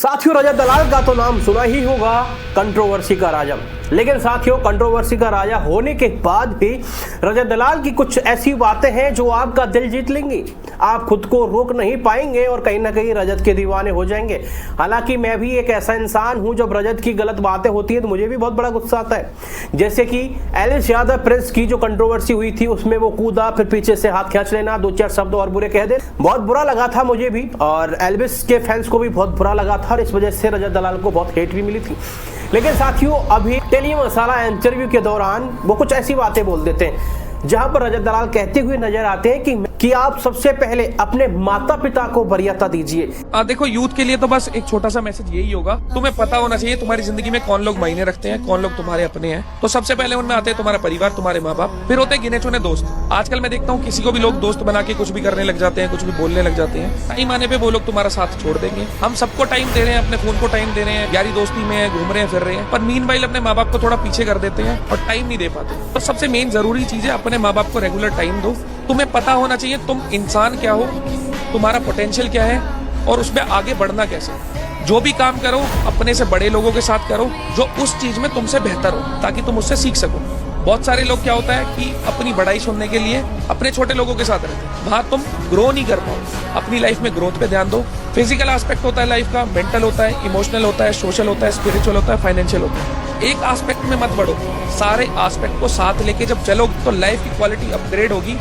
साथियों, रजत दलाल का तो नाम सुना ही होगा, कंट्रोवर्सी का राजा। लेकिन साथियों, कंट्रोवर्सी का राजा होने के बाद भी रजत दलाल की कुछ ऐसी बातें हैं जो आपका दिल जीत लेंगी। आप खुद को रोक नहीं पाएंगे और कहीं ना कहीं रजत के दीवाने हो जाएंगे। हालांकि मैं भी एक ऐसा इंसान हूं, जब रजत की गलत बातें होती है तो मुझे भी बहुत बड़ा गुस्सा आता है। जैसे कि एलिस यादव प्रिंस की जो कंट्रोवर्सी हुई थी, उसमें वो कूदा, फिर पीछे से हाथ खींच लेना, दो चार शब्द और बुरे कह दे, बहुत बुरा लगा था मुझे भी, और एल्विस के फैंस को भी बहुत बुरा लगा था, और इस वजह से रजत दलाल को बहुत हेट भी मिली थी। लेकिन साथियों, अभी टेली मसाला इंटरव्यू के दौरान वो कुछ ऐसी बातें बोल देते हैं जहां पर रजत दलाल कहते हुए नजर आते हैं कि आप सबसे पहले अपने माता पिता को वरीयता दीजिए। देखो, यूथ के लिए तो बस एक छोटा सा मैसेज यही होगा, तुम्हें पता होना चाहिए तुम्हारी जिंदगी में कौन लोग मायने रखते हैं, कौन लोग तुम्हारे अपने हैं। तो सबसे पहले उनमें आते हैं तुम्हारा परिवार, तुम्हारे माँ बाप, फिर होते हैं गिने चुने दोस्त। आजकल मैं देखता हूँ किसी को भी लोग दोस्त बना के कुछ भी करने लग जाते हैं, कुछ भी बोलने लग जाते हैं। टाइम आने पे वो लोग तुम्हारा साथ छोड़ देंगे। हम सबको टाइम दे रहे हैं, अपने फोन को टाइम दे रहे हैं, यारी दोस्ती में घूम रहे हैं, फिर रहे हैं, पर मीनवाइल अपने माँ बाप को थोड़ा पीछे कर देते हैं और टाइम नहीं दे पाते। तो सबसे मेन जरूरी चीज है, अपने माँ बाप को रेगुलर टाइम दो। तुम्हें पता होना चाहिए तुम इंसान क्या हो, तुम्हारा पोटेंशियल क्या है और उसमें आगे बढ़ना कैसे। जो भी काम करो अपने से बड़े लोगों के साथ करो जो उस चीज में तुमसे बेहतर हो, ताकि तुम उससे सीख सको। बहुत सारे लोग क्या होता है कि अपनी बड़ाई सुनने के लिए अपने छोटे लोगों के साथ रहते हैं, वहां तुम ग्रो नहीं कर पाओ। अपनी लाइफ में ग्रोथ पे ध्यान दो। फिजिकल एस्पेक्ट होता है लाइफ का, मेंटल होता है, इमोशनल होता है, सोशल होता है, स्पिरिचुअल होता है, फाइनेंशियल होता है। एक एस्पेक्ट में मत बढ़ो, सारे एस्पेक्ट को साथ लेके जब चलो तो लाइफ की क्वालिटी अपग्रेड होगी।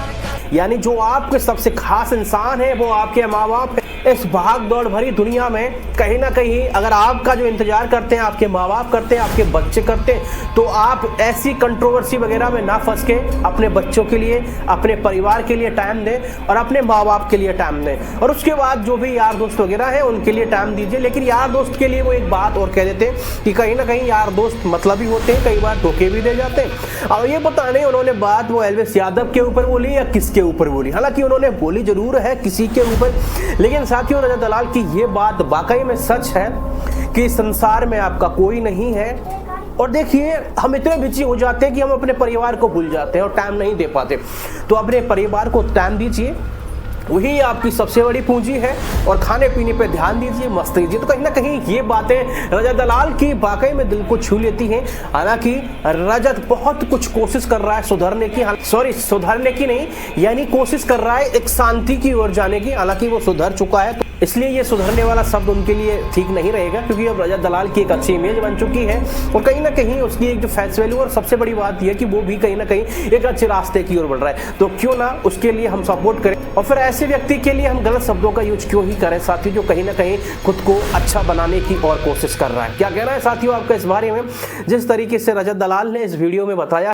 यानी जो आपके सबसे खास इंसान है वो आपके माँ बाप है। इस भाग दौड़ भरी दुनिया में कहीं ना कहीं अगर आपका जो इंतजार करते हैं आपके माँ बाप करते हैं, आपके बच्चे करते हैं, तो आप ऐसी कंट्रोवर्सी वगैरह में ना फंस के अपने बच्चों के लिए, अपने परिवार के लिए टाइम दें और अपने माँ बाप के लिए टाइम दें। और उसके बाद जो भी यार दोस्त वगैरह हैं उनके लिए टाइम दीजिए। लेकिन यार दोस्त के लिए वो एक बात और कह देते हैं कि कहीं ना कहीं यार दोस्त मतलबी होते हैं, कई बार धोखे भी दे जाते हैं। और ये पता नहीं उन्होंने बात वो एल्विस यादव के ऊपर बोली या किसके ऊपर बोली। हालांकि उन्होंने बोली जरूर है किसी के ऊपर, लेकिन साथियों, रजत दलाल की ये बात वाकई में सच है कि संसार में आपका कोई नहीं है। और देखिए, हम इतने बिजी हो जाते हैं कि हम अपने परिवार को भूल जाते हैं और टाइम नहीं दे पाते। तो अपने परिवार को टाइम दीजिए, वही आपकी सबसे बड़ी पूंजी है। और खाने पीने पे ध्यान दीजिए, मस्त कीजिए। तो कहीं ना कहीं ये बातें रजत दलाल की वाकई में दिल को छू लेती हैं। हालांकि रजत बहुत कुछ कोशिश कर रहा है सुधरने की, सुधरने की नहीं, यानी कोशिश कर रहा है एक शांति की ओर जाने की। हालांकि वो सुधर चुका है, तो इसलिए ये सुधरने वाला शब्द उनके लिए ठीक नहीं रहेगा, क्योंकि अब रजत दलाल की एक अच्छी इमेज बन चुकी है और कहीं ना कहीं उसकी एक जो फेस वैल्यू, और सबसे बड़ी बात यह कि वो भी कहीं ना कहीं एक अच्छे रास्ते की ओर बढ़ रहा है। तो क्यों ना उसके लिए हम सपोर्ट करें, और फिर ऐसे व्यक्ति के लिए हम गलत शब्दों का यूज क्यों ही करें साथी, जो कहीं ना कहीं खुद को अच्छा बनाने की और कोशिश कर रहा है। क्या कहना है साथियों आपका इस बारे में? जिस तरीके से रजत दलाल ने इस वीडियो में बताया